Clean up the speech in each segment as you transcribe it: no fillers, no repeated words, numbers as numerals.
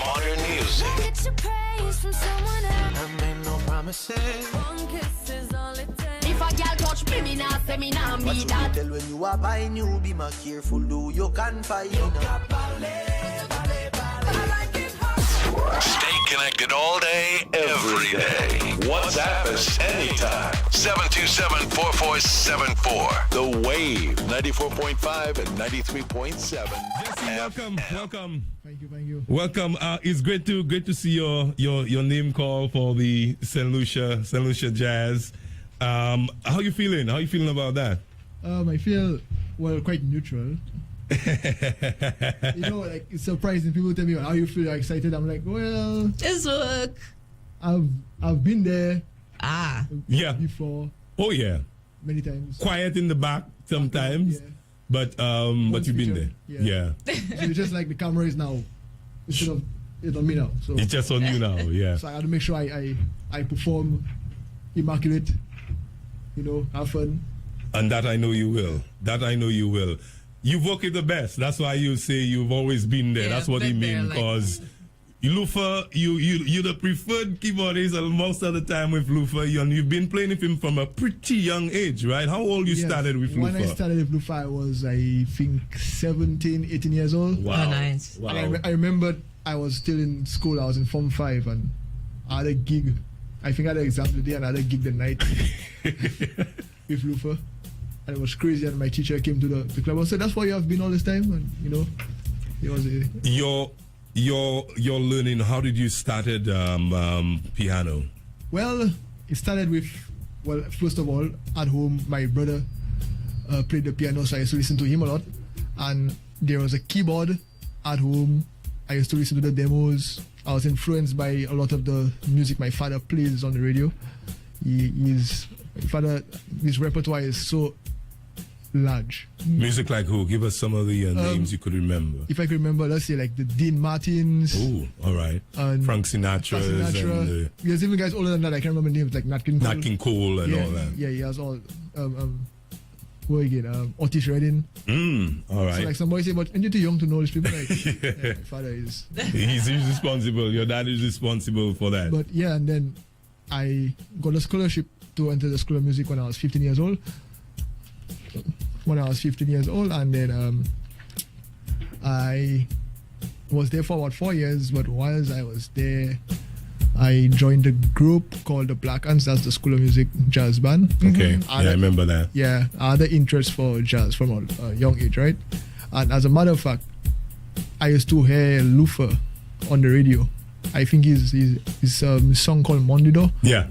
modern music. Get your praise from someone else. I made no promises. One kiss is all it takes. If a girl touch me, me nah say me nah But be you that. tell when you are buying you, be more careful, do you can find Stay connected all day, every day. WhatsApp us anytime. 727-4474. The Wave, 94.5 and 93.7. Welcome. Thank you. Welcome. It's great to see your name call for the St.Lucia Jazz. How you feeling? How you feeling about that? I feel quite neutral. Like it's surprising. People tell me how you feel excited. I'm like, well, It's work. I've been there Yeah. before Oh yeah. many times. Quiet in the back sometimes, Yeah. but you've been there. Yeah. So it's just like the camera is now instead of it's on me now. So It's just on you now. Yeah. so I had to make sure I perform immaculate. Have fun. And that I know you will. You work it the best. That's why you say you've always been there. Yeah, That's what you been there, mean. like- Because Lufa, you're the preferred keyboardist most of the time with Lufa. You've been playing with him from a pretty young age, right? How old you Yes. started with When Lufa? I started with Lufa, I was, I think, 17, 18 years old. Wow. Oh, nice. Wow. And I remember I was still in school. I was in Form 5 and I had a gig. I think I had an exam the day and I had a gig the night with Lufa. And it was crazy. And my teacher came to the club and said, "That's why you have been all this time." And, it was a... Your learning, how did you started piano? Well, it started with, first of all, at home, my brother played the piano, so I used to listen to him a lot. And there was a keyboard at home. I used to listen to the demos. I was influenced by a lot of the music my father plays on the radio. His repertoire is so large. Music like who? Give us some of the names you could remember. If I could remember, let's say like the Dean Martins. Oh, all right. And Frank Sinatra. And There's even guys older than that. I can't remember names like Nat King Cole. Nat King Cole and all that. Yeah, he has all. Who again? Otis Redding. All right. So like somebody say, but you're too young to know these people. Like, my father is. He's responsible. Your dad is responsible for that. But yeah, and then I got a scholarship to enter the School of Music when I was 15 years old. And then I was there for about 4 years. But whilst I was there, I joined a group called the Black Ants. That's the School of Music jazz band. Okay, I remember that. Yeah, I had the interest for jazz from a young age, right? And as a matter of fact, I used to hear Lufa on the radio. I think his song called Mondido. Yeah.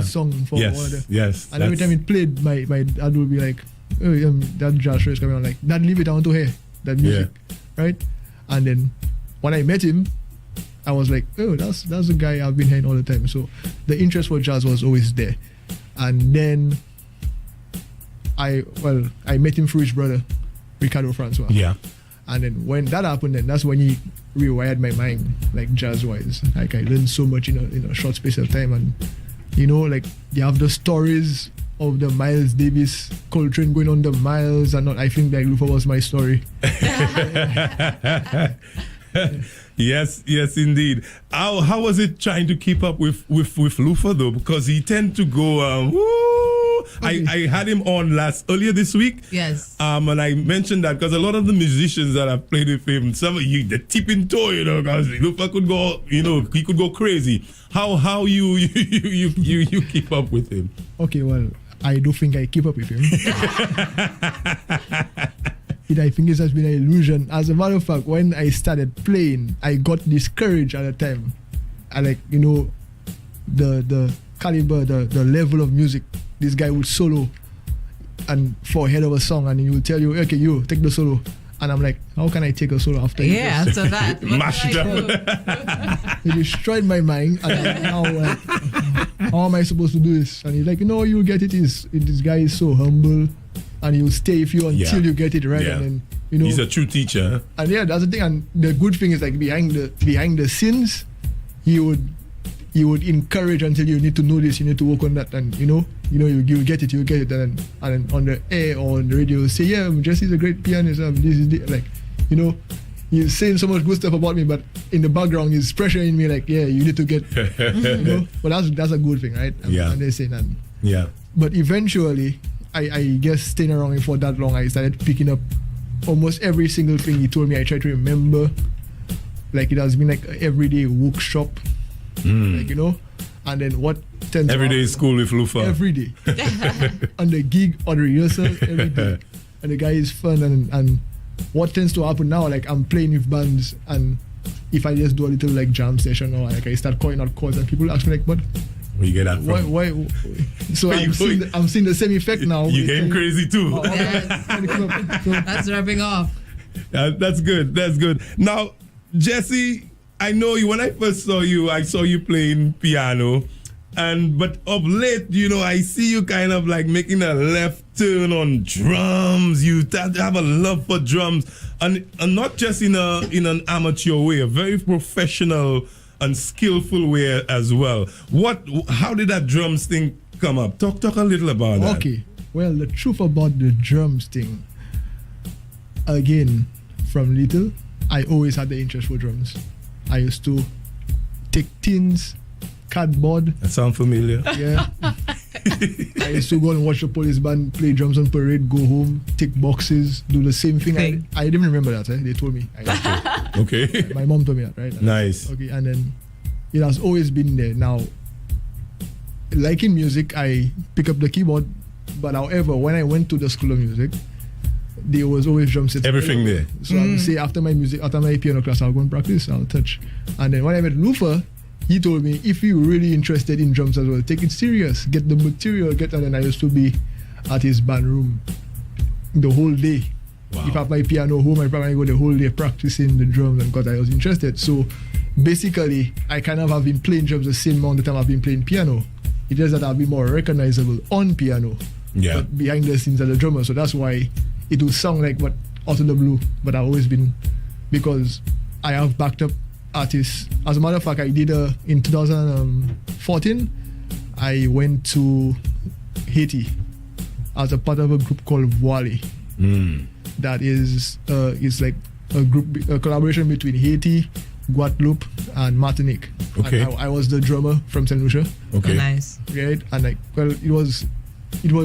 Song for one of the, Yes. and every time it played, my dad would be like, "Oh, that jazz show is coming on." Like, "Dad, leave it. I want to hear that music," right? And then when I met him, I was like, "Oh, that's the guy I've been hearing all the time." So the interest for jazz was always there. And then I met him through his brother, Ricardo Francois. Yeah. And then when that happened, then that's when he rewired my mind, like jazz-wise. Like I learned so much in a short space of time, and like you have the stories of the Miles Davis Coltrane going on the miles, and I think like Lufa was my story. Yes, indeed. How was it trying to keep up with Lufa though? Because he tend to go. Okay. I had him on earlier this week. Yes. And I mentioned that because a lot of the musicians that I've played with him, some of you, the tipping toe, because Lufa could go, he could go crazy. How you keep up with him? Okay, well, I don't think I keep up with him. I think it has been an illusion. As a matter of fact, when I started playing, I got discouraged at the time. I the caliber, the level of music. This guy would solo and for a head of a song, and he will tell you, "Okay, you take the solo." And I'm like, "How can I take a solo after?" Yeah, after that. Mash it up. He destroyed my mind. And now, how am I supposed to do this? And he's like, "No, you'll get it. This guy is so humble, and he'll stay with you until you get it right." Yeah. And then He's a true teacher. And yeah, that's the thing. And the good thing is like behind the scenes, he would encourage until you need to know this, you need to work on that, and you get it, and then on the air or on the radio say, "Yeah, Jesse's a great pianist. This is like, he's saying so much good stuff about me, but in the background he's pressuring me like, yeah, you need to get, you know. But that's a good thing, right? Yeah. And they say that. Yeah. But eventually, I guess staying around him for that long, I started picking up almost every single thing he told me. I tried to remember, like it has been like an everyday workshop, like, you know. And then what tends Every to day happen- school with Lufa. every day on the gig or the rehearsal every day, and the guy is fun. And what tends to happen now, like I'm playing with bands, and if I just do a little like jam session or like I start calling out chords, and people ask me like, "What? Where you get that from? Why?" So Where you I'm seeing the same effect now. You getting crazy too. Oh, Yes. so, That's rubbing off. That's good. That's good. Now, Jesse, I know you. When I first saw you, I saw you playing piano, but of late, you know, I see you kind of like making a left turn on drums. You have a love for drums, and not just in an amateur way, a very professional and skillful way as well. How did that drums thing come up? Talk a little about that. okay. Well, the truth about the drums thing, again, from little, I always had the interest for drums. I used to take tins, cardboard, That sound familiar? yeah. I used to go and watch the police band play drums on parade, go home, take boxes, do the same thing. Okay. I didn't remember that, they told me. Okay. My mom told me that, right? Nice. Okay, and then it has always been there. Now, liking music, I pick up the keyboard, but however, when I went to the school of music, there was always drum sets. Everything there. So I would say after my piano class, I'll go and practice, I'll touch. And then when I met Lufa, he told me, if you're really interested in drums as well, take it serious, get the material, and then I used to be at his band room the whole day. Wow. If I have my piano home, I probably go the whole day practicing the drums, and because I was interested. So basically, I kind of have been playing drums the same amount of time I've been playing piano. It's just that I'll be more recognizable on piano, Yeah. but behind the scenes as a drummer. So that's why it will sound like what out of the blue, but I've always been, because I have backed up artists. As a matter of fact, I did in 2014, I went to Haiti as a part of a group called Voile. That is like a collaboration between Haiti, Guadeloupe, and Martinique. Okay. And I was the drummer from St.Lucia, Okay. Nice. right? And like, well, it was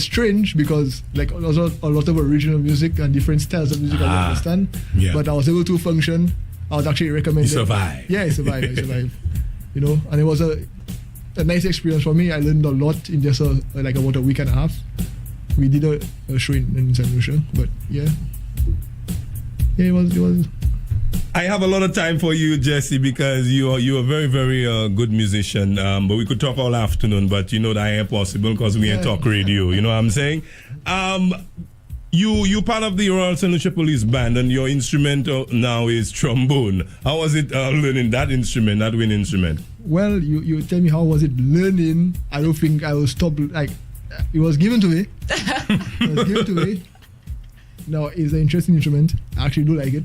strange because like there was a lot of original music and different styles of music, I understand. Yeah. But I was able to function. I was actually recommended. You survived. Yeah, I survived. You know, and it was a nice experience for me. I learned a lot in just like about a week and a half. We did a show in St. Lucia, but yeah, it was. I have a lot of time for you, Jesse, because you're a very, very good musician. But we could talk all afternoon, but you know that ain't possible because we ain't talk radio. You know what I'm saying? You part of the Royal St. Lucia Police Band, and your instrument now is trombone. How was it learning that instrument, that wind instrument? Well, you tell me how was it learning? I don't think I will stop. Like, it was given to me. It was given to me. Now, it's an interesting instrument. I actually do like it.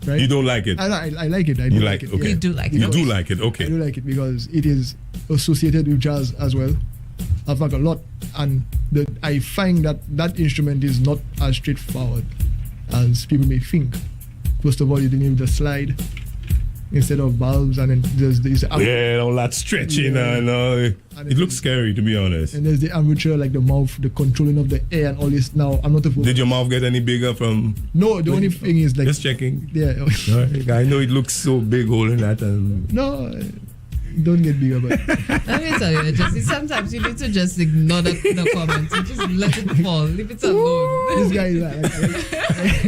Right? You don't like it? I like it. I do You like it? Okay. You do like You it. do like it? I Okay. do like it because it is associated with jazz as well. I've like a lot, and I find that instrument is not as straightforward as people may think. First of all, you need the slide instead of valves, and then there's Yeah, all that stretching. Yeah. It looks scary, to be honest. and there's the armature, like the mouth, the controlling of the air, and all this. Now, I'm not a Did your mouth get any bigger from No, the only thing is like just checking? yeah. I know it looks so big holding that. And No, don't get bigger, but Let me tell you, Jesse, sometimes you need to just ignore the comments and just let it fall. Leave it alone. this guy is like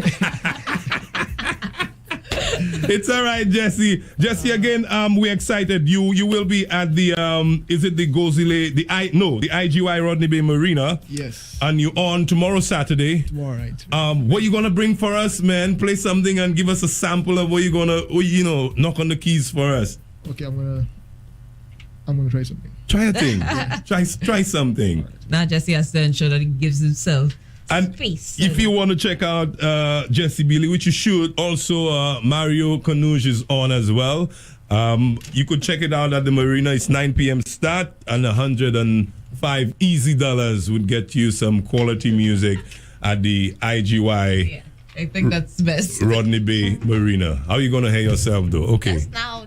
it's all right, Jesse. Jesse, again, we're excited. You will be at the is it the Gozile the IGY Rodney Bay Marina, yes, and you on tomorrow Saturday. tomorrow, right? What you gonna bring for us, man? Play something and give us a sample of what you gonna knock on the keys for us. Okay, I'm gonna try something. Try a thing. Try something. Now Jesse has to ensure that he gives himself And space. if you want to check out Jesse Billy, which you should, also Mario Canuge is on as well. You could check it out at the Marina. It's 9 p.m. start, and $105 easy dollars would get you some quality music at the IGY I think that's best. Rodney Bay Marina. How are you gonna hear yourself though? Okay. Just now.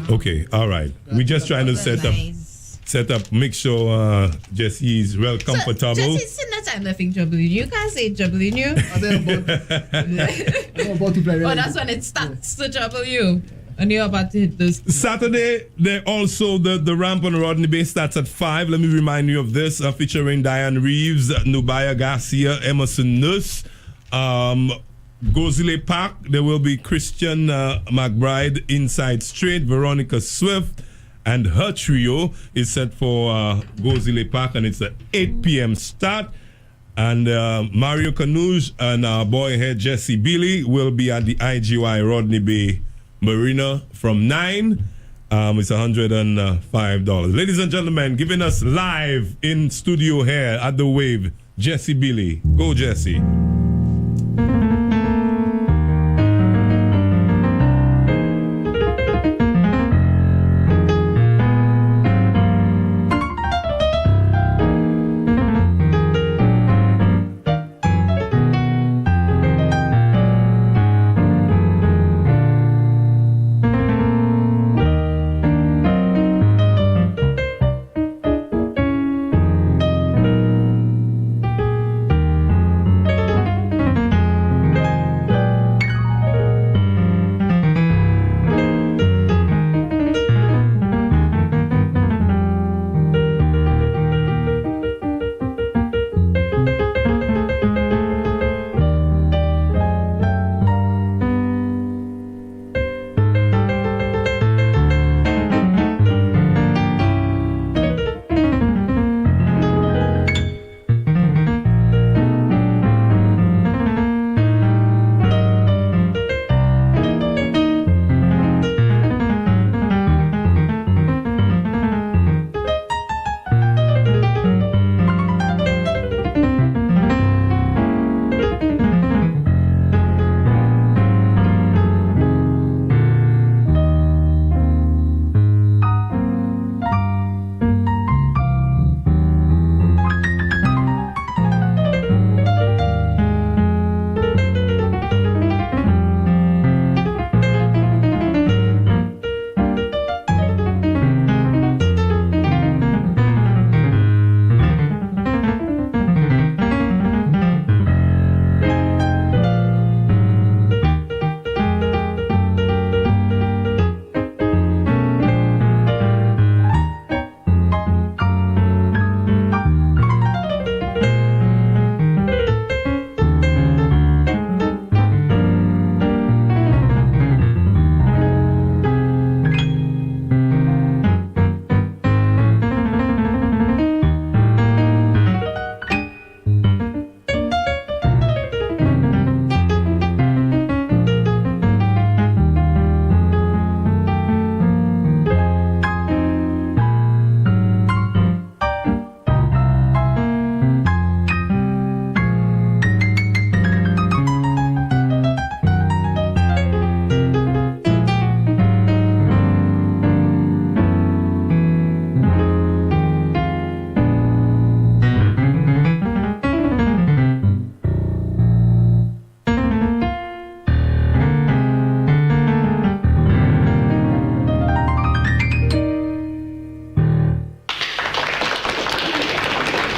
Okay. All right. We're just trying to set up. Make sure Jesse is well comfortable. So, Jesse, since that time nothing troubling you. You can't say troubling you. I'm about to play. Oh, that's when it starts to trouble you. And you're about to hit this. Saturday, there also the ramp on Rodney Bay starts at 5. Let me remind you of this, featuring Diane Reeves, Nubaya Garcia, Emerson Nurse, Gozile Park. There will be Christian McBride, Inside Straight, Veronica Swift, and her trio is set for Gozile Park, and it's at 8 p.m. start. And Mario Canuge and our boy head Jesse Billy will be at the IGY Rodney Bay Marina from 9. It's $105. Ladies and gentlemen, giving us live in studio here at the Wave, Jesse Billy. Go, Jesse.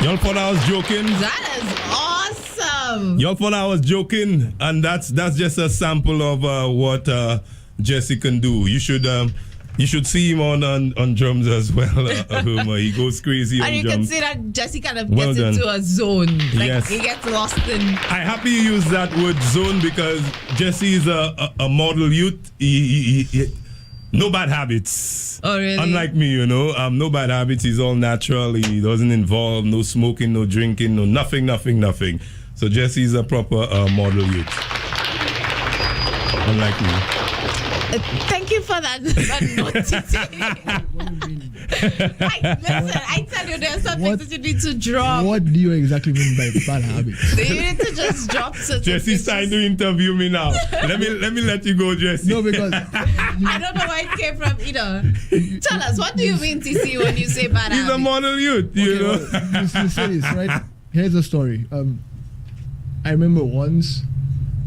Y'all thought I was joking? That is awesome. Y'all thought I was joking, and that's just a sample of what Jesse can do. You should see him on drums as well. He goes crazy on and you drums. can see that Jesse kind of Well gets done. into a zone. Like Yes. he gets lost in. I happy you use that word zone because Jesse is a model youth. He no bad habits. Oh, really? Unlike me, no bad habits. He's all natural. He doesn't involve no smoking, no drinking, no nothing. So Jesse's a proper model youth. Unlike me. Thank you for that noticing. I tell you, there's some things that you need to drop. What do you exactly mean by bad habits? You need to just drop certain Jesse's things. trying to interview me now. Let me let you go, Jesse. No, because I don't know where it came from either. Tell us, what do you mean, TC, when you say bad He's a habits? model youth, you know. you say this, right? Here's a story. I remember once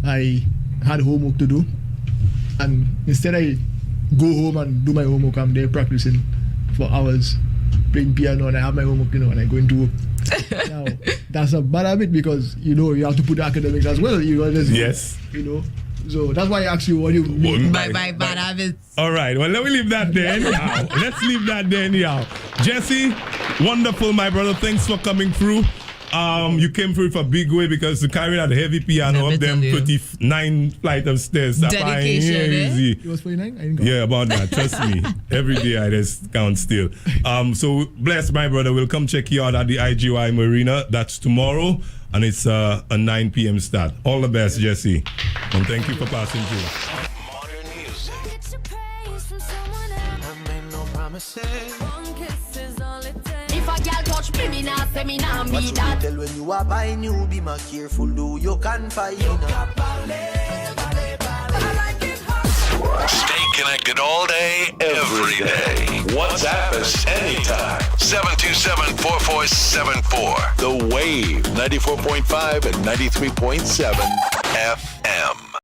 I had homework to do, and instead I go home and do my homework. I'm there practicing for hours, playing piano, and I have my homework, and I go into work. Now, that's a bad habit because you have to put the academics as well. Yes. So that's why I asked you what you mean. By bad habits. All right. Well, let me leave that there anyhow. Let's leave that there anyhow. Jesse, wonderful, my brother. Thanks for coming through. You came through for a big way because to carry that heavy piano up them 29 flight of stairs. Dedication, easy. It was 49? I didn't go. Yeah, about that. Trust me. Every day I just count still. So bless my brother. We'll come check you out at the IGY Marina. That's tomorrow. And it's a 9 p.m. start. All the best, Jesse. And thank you for passing through. Modern music. Get your praise from someone else. I made no promises. One kiss is all it takes. If a girl touch me, me nah say me nah What be you that. tell when you are buying you, be more careful, do you can find. Stay connected all day, every day. WhatsApp us anytime. 727-4474. The Wave 94.5 and 93.7 FM.